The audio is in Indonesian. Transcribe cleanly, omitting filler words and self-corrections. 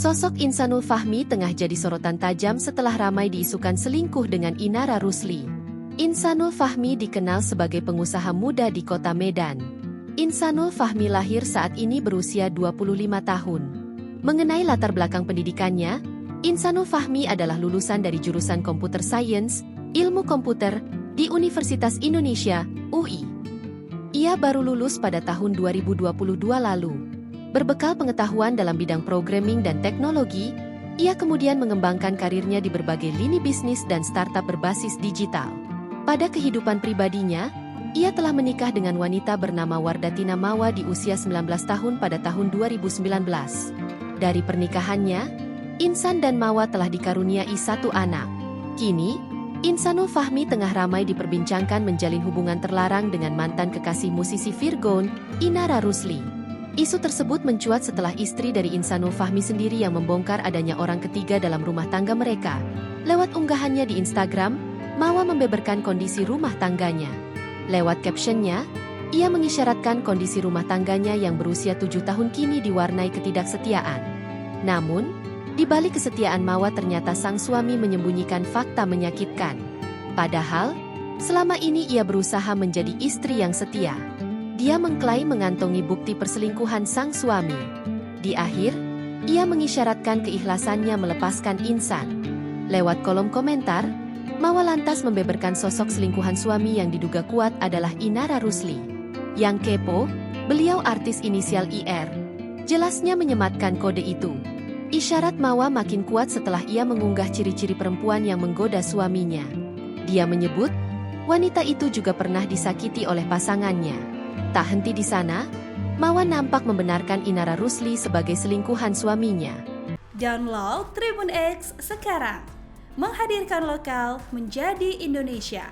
Sosok Insanul Fahmi tengah jadi sorotan tajam setelah ramai diisukan selingkuh dengan Inara Rusli. Insanul Fahmi dikenal sebagai pengusaha muda di kota Medan. Insanul Fahmi lahir saat ini berusia 25 tahun. Mengenai latar belakang pendidikannya, Insanul Fahmi adalah lulusan dari jurusan Computer Science, Ilmu Komputer, di Universitas Indonesia, UI. Ia baru lulus pada tahun 2022 lalu. Berbekal pengetahuan dalam bidang programming dan teknologi, ia kemudian mengembangkan karirnya di berbagai lini bisnis dan startup berbasis digital. Pada kehidupan pribadinya, ia telah menikah dengan wanita bernama Wardatina Mawa di usia 19 tahun pada tahun 2019. Dari pernikahannya, Insan dan Mawa telah dikaruniai satu anak. Kini, Insanul Fahmi tengah ramai diperbincangkan menjalin hubungan terlarang dengan mantan kekasih musisi Virgon, Inara Rusli. Isu tersebut mencuat setelah istri dari Insanul Fahmi sendiri yang membongkar adanya orang ketiga dalam rumah tangga mereka. Lewat unggahannya di Instagram, Mawa membeberkan kondisi rumah tangganya. Lewat captionnya, ia mengisyaratkan kondisi rumah tangganya yang berusia 7 tahun kini diwarnai ketidaksetiaan. Namun, di balik kesetiaan Mawa ternyata sang suami menyembunyikan fakta menyakitkan. Padahal, selama ini ia berusaha menjadi istri yang setia. Dia mengklaim mengantongi bukti perselingkuhan sang suami. Di akhir, ia mengisyaratkan keikhlasannya melepaskan Insan. Lewat kolom komentar, Mawa lantas membeberkan sosok selingkuhan suami yang diduga kuat adalah Inara Rusli. Yang kepo, beliau artis inisial IR. Jelasnya menyematkan kode itu. Isyarat Mawa makin kuat setelah ia mengunggah ciri-ciri perempuan yang menggoda suaminya. Dia menyebut, wanita itu juga pernah disakiti oleh pasangannya. Tak henti di sana, Mawa nampak membenarkan Inara Rusli sebagai selingkuhan suaminya. Download Tribun X sekarang, menghadirkan lokal menjadi Indonesia.